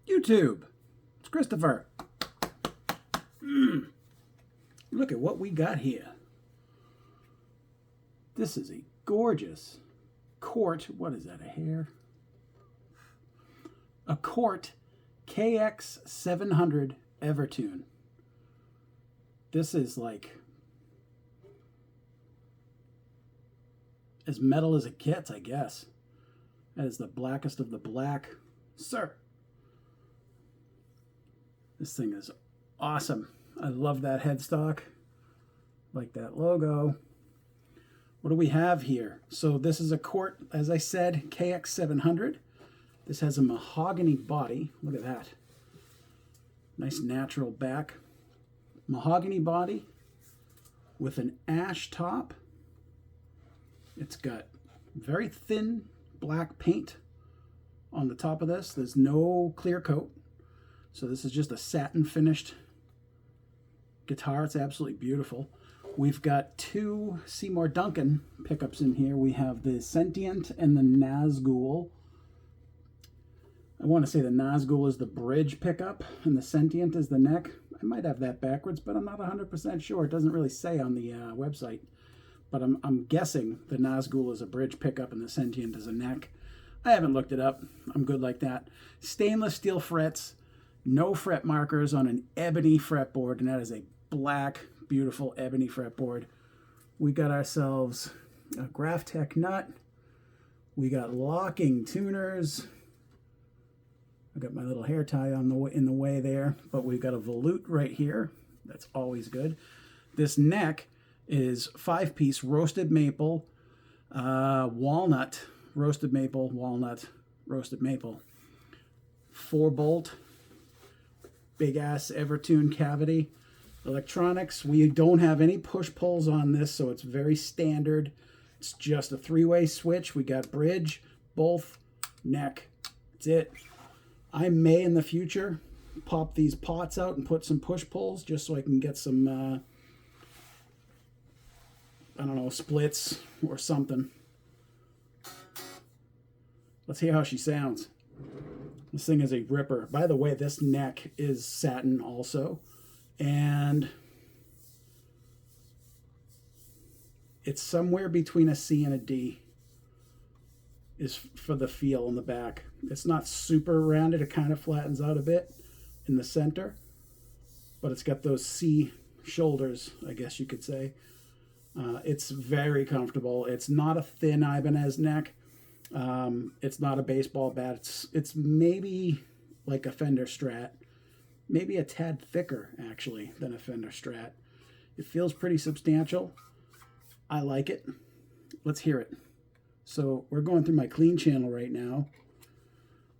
YouTube, it's Christopher. Look at what we got here. This is a gorgeous Cort, what is that, a hair? A Cort KX700 Evertune. This is like as metal as it gets, I guess. That is the blackest of the black. Sir, this thing is awesome. I love that headstock. Like that logo. What do we have here? So this is a Cort, as I said, KX700. This has a mahogany body. Look at that. Nice natural back. Mahogany body with an ash top. It's got very thin black paint on the top of this. There's no clear coat. So this is just a satin finished guitar. It's absolutely beautiful. We've got two Seymour Duncan pickups in here. We have the Sentient and the Nazgul. I want to say the Nazgul is the bridge pickup and the Sentient is the neck. I might have that backwards, but I'm not 100% sure. It doesn't really say on the website. But I'm guessing the Nazgul is a bridge pickup and the Sentient is a neck. I haven't looked it up. I'm good like that. Stainless steel frets, no fret markers on an ebony fretboard, and that is a black, beautiful ebony fretboard. We got ourselves a Graphtec nut. We got locking tuners. I got my little hair tie on in the way there, but we've got a volute right here. That's always good. This neck is 5-piece roasted maple, walnut, roasted maple, walnut, roasted maple. 4-bolt, big ass Evertune cavity. Electronics, we don't have any push-pulls on this, so it's very standard. It's just a 3-way switch. We got bridge, both, neck. That's it. I may, in the future, pop these pots out and put some push-pulls just so I can get some, I don't know, splits or something. Let's hear how she sounds. This thing is a ripper. By the way, this neck is satin also. And it's somewhere between a C and a D is for the feel on the back. It's not super rounded. It kind of flattens out a bit in the center, but it's got those C shoulders, I guess you could say. It's very comfortable. It's not a thin Ibanez neck. It's not a baseball bat. It's maybe like a Fender Strat. Maybe a tad thicker, actually, than a Fender Strat. It feels pretty substantial. I like it. Let's hear it. So we're going through my clean channel right now.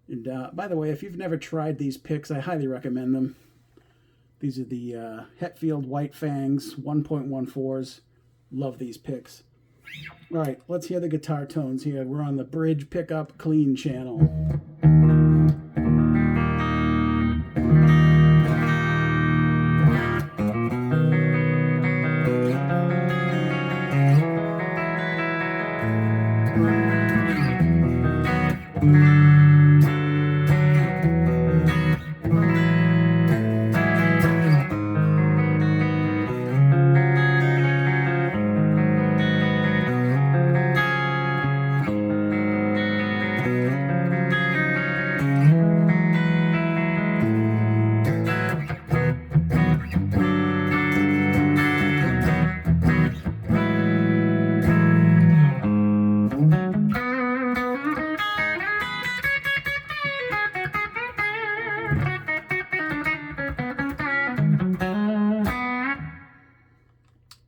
And by the way, if you've never tried these picks, I highly recommend them. These are the Hetfield White Fangs 1.14s. Love these picks. All right, let's hear the guitar tones here. We're on the bridge pickup clean channel.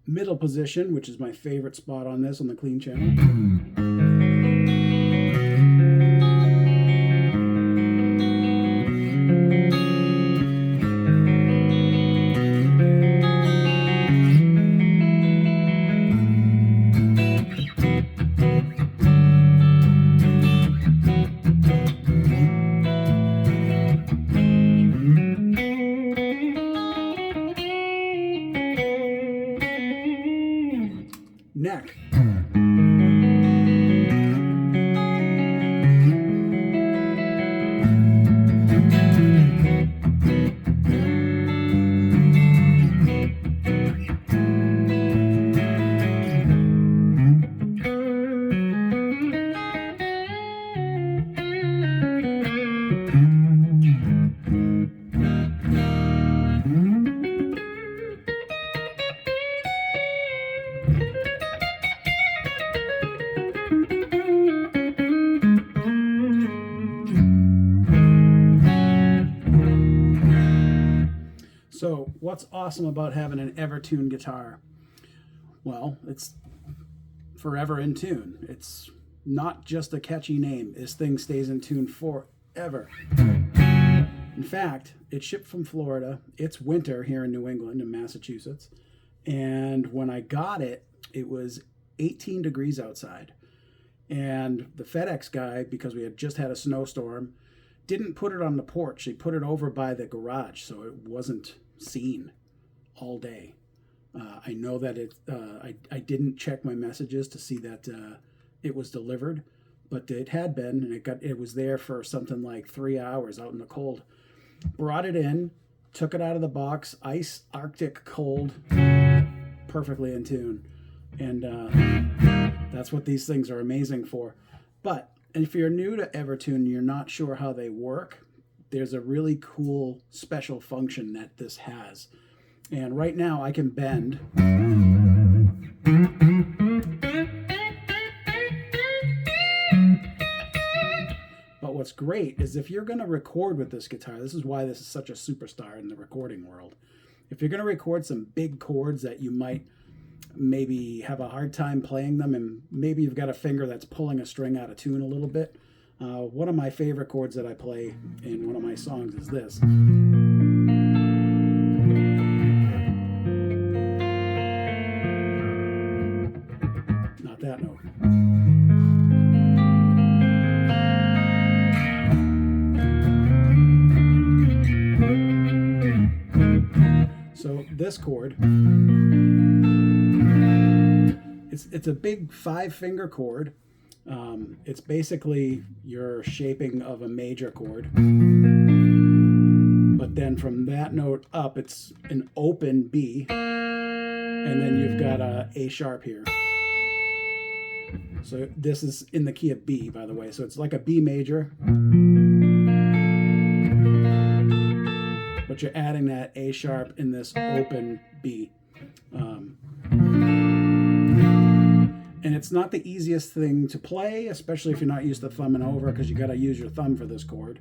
Middle position, which is my favorite spot on this on the clean channel. Neck. what's awesome about having an Evertune guitar? Well, it's forever in tune. It's not just a catchy name. This thing stays in tune forever. In fact, it shipped from Florida. It's winter here in New England and Massachusetts. And when I got it, it was 18 degrees outside. And the FedEx guy, because we had just had a snowstorm, didn't put it on the porch. He put it over by the garage so it wasn't seen all day. I know that I didn't check my messages to see that it was delivered, but it had been, and it was there for something like 3 hours out in the cold. Brought it in, took it out of the box, ice, Arctic cold, perfectly in tune. And that's what these things are amazing for. But if you're new to Evertune, you're not sure how they work, there's a really cool special function that this has. And right now I can bend. But what's great is if you're going to record with this guitar, this is why this is such a superstar in the recording world. If you're going to record some big chords that you might maybe have a hard time playing them, and maybe you've got a finger that's pulling a string out of tune a little bit, one of my favorite chords that I play in one of my songs is this. Not that note. So this chord, it's a big 5-finger chord. It's basically your shaping of a major chord. But then from that note up, it's an open B. And then you've got a A sharp here. So this is in the key of B, by the way. So it's like a B major. But you're adding that A sharp in this open B. And it's not the easiest thing to play, especially if you're not used to thumbing over, because you got to use your thumb for this chord.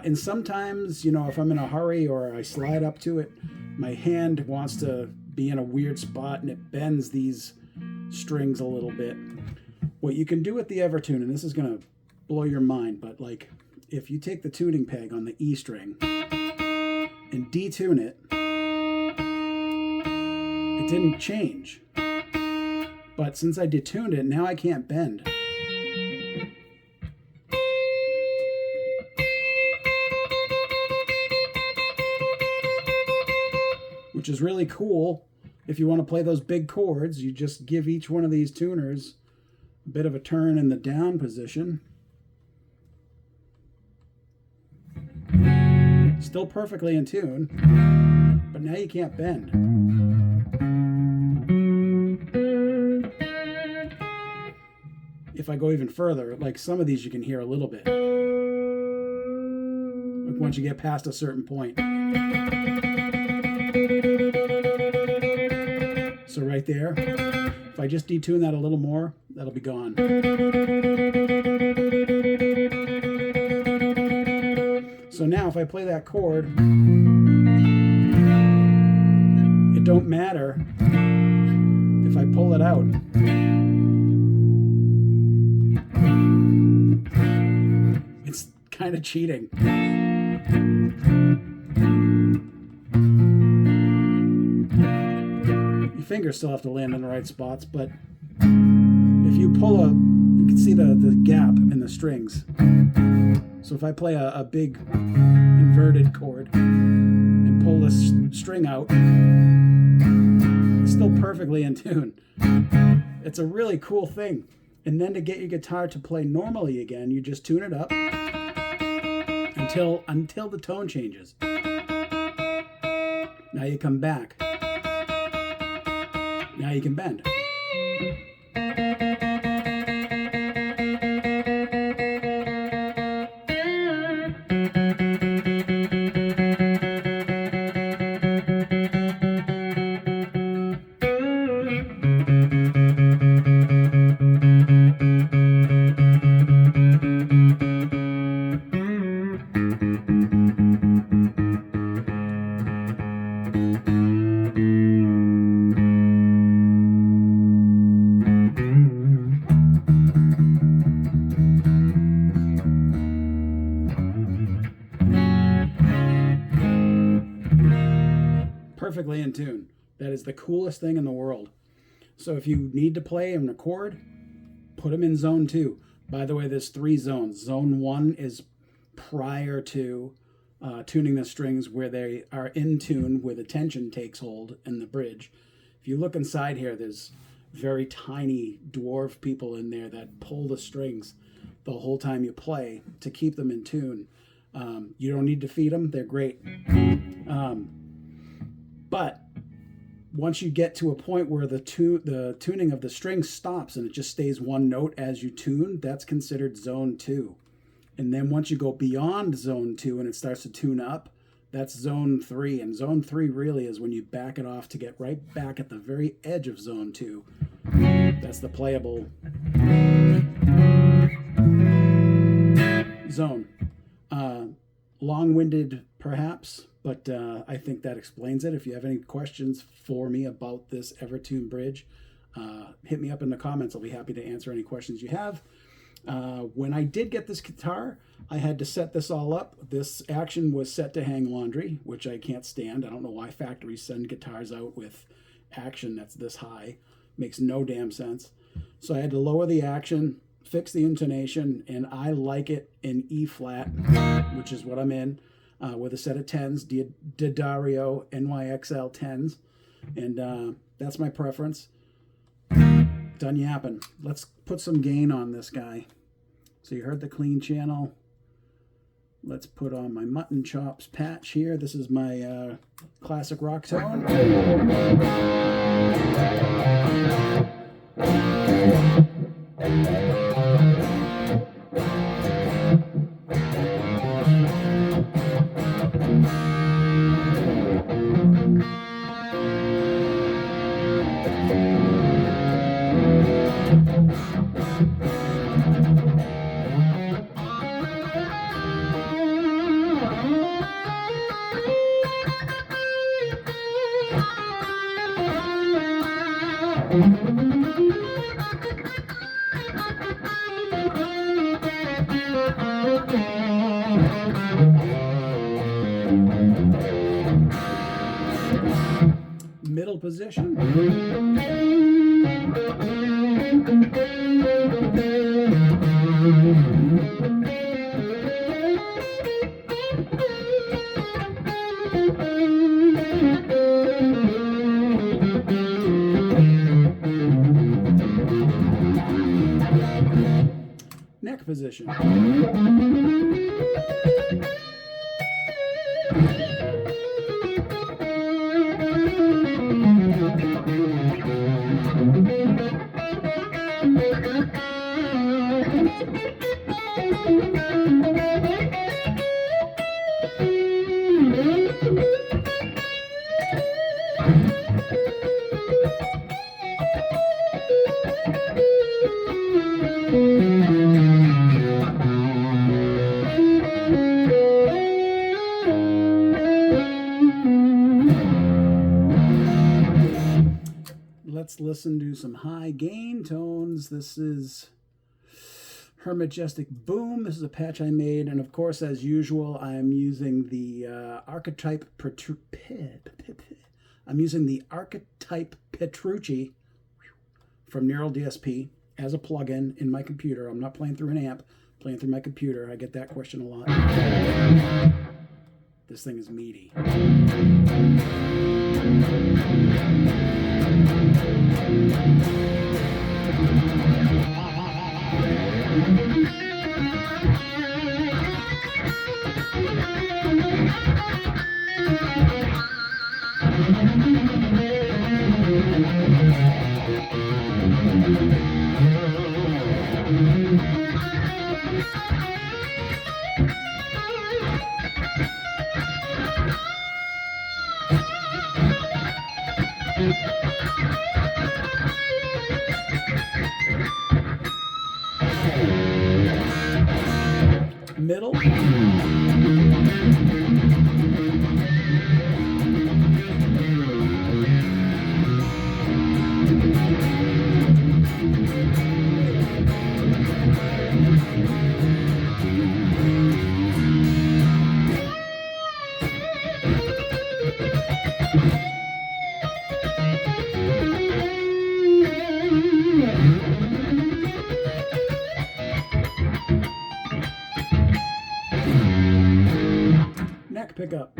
And sometimes, you know, if I'm in a hurry or I slide up to it, my hand wants to be in a weird spot and it bends these strings a little bit. What you can do with the Evertune, and this is going to blow your mind, but like if you take the tuning peg on the E string and detune it, it didn't change. But since I detuned it, now I can't bend. Which is really cool. If you want to play those big chords, you just give each one of these tuners a bit of a turn in the down position. Still perfectly in tune, but now you can't bend. If I go even further, like some of these you can hear a little bit. Like once you get past a certain point. So right there, if I just detune that a little more, that'll be gone. So now if I play that chord, it don't matter if I pull it out. It's kind of cheating. Your fingers still have to land in the right spots, but if you pull you can see the gap in the strings. So if I play a big inverted chord and pull this string out, it's still perfectly in tune. It's a really cool thing. And then to get your guitar to play normally again, you just tune it up until the tone changes. Now you come back. Now you can bend. perfectly in tune. That is the coolest thing in the world. So if you need to play and record, put them in zone 2. By the way, there's 3 zones. Zone 1 is prior to tuning the strings, where they are in tune, where the tension takes hold in the bridge. If you look inside here, there's very tiny dwarf people in there that pull the strings the whole time you play to keep them in tune. You don't need to feed them. They're great. But once you get to a point where the tuning of the string stops and it just stays one note as you tune, that's considered zone 2. And then once you go beyond zone 2 and it starts to tune up, that's zone 3. And zone 3 really is when you back it off to get right back at the very edge of zone 2. That's the playable zone. Long-winded perhaps, but I think that explains it. If you have any questions for me about this Evertune bridge, hit me up in the comments. I'll be happy to answer any questions you have. When I did get this guitar, I had to set this all up. This action was set to hang laundry, which I can't stand. I don't know why factories send guitars out with action that's this high. Makes no damn sense. So I had to lower the action, fix the intonation, and I like it in E flat, which is what I'm in, with a set of 10s, D'Addario NYXL 10s, and that's my preference. Done yapping. Let's put some gain on this guy. So you heard the clean channel. Let's put on my mutton chops patch here. This is my classic rock tone. Middle position. Neck position. Let's listen to some high gain tones. This is Her Majestic Boom. This is a patch I made, and of course, as usual, I'm using the Archetype Petrucci from Neural DSP as a plugin in my computer. I'm not playing through an amp, playing through my computer. I get that question a lot. This thing is meaty. Middle. neck pickup.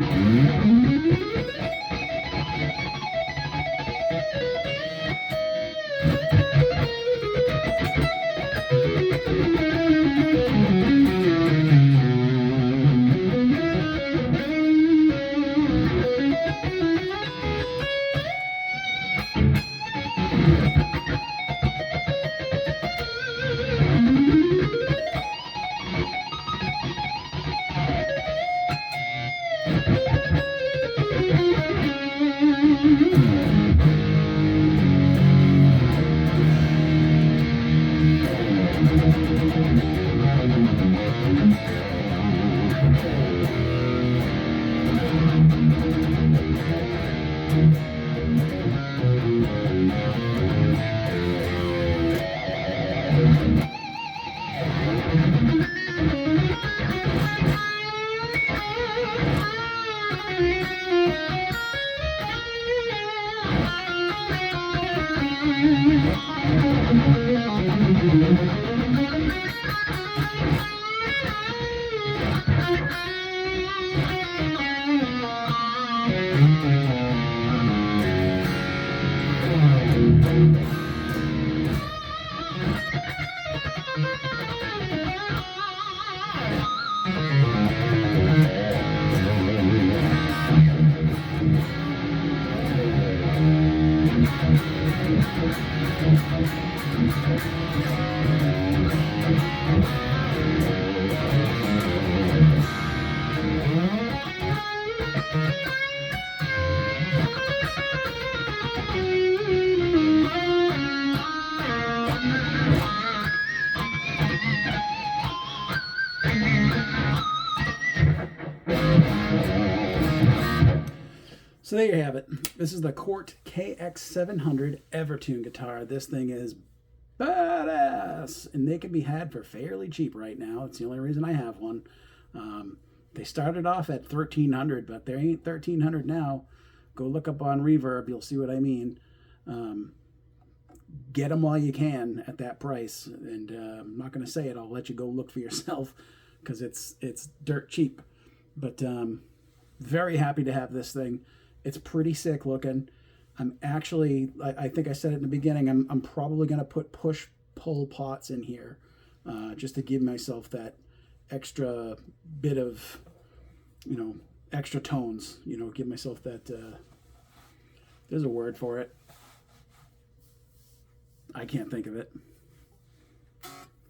So there you have it. This is the Cort KX700 Evertune guitar. This thing is badass, and they can be had for fairly cheap right now. It's the only reason I have one. They started off at $1,300, but they ain't $1,300 now. Go look up on Reverb, you'll see what I mean. Get them while you can at that price, and I'm not going to say it. I'll let you go look for yourself because it's dirt cheap. But very happy to have this thing. It's pretty sick looking. I'm actually, I think I said it in the beginning, I'm probably going to put push-pull pots in here just to give myself that extra bit of, extra tones, give myself that, there's a word for it. I can't think of it.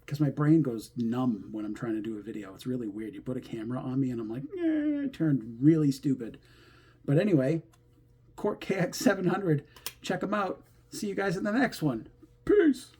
Because my brain goes numb when I'm trying to do a video. It's really weird. You put a camera on me and I'm like, it turned really stupid. But anyway, Cort KX700, check them out. See you guys in the next one. Peace.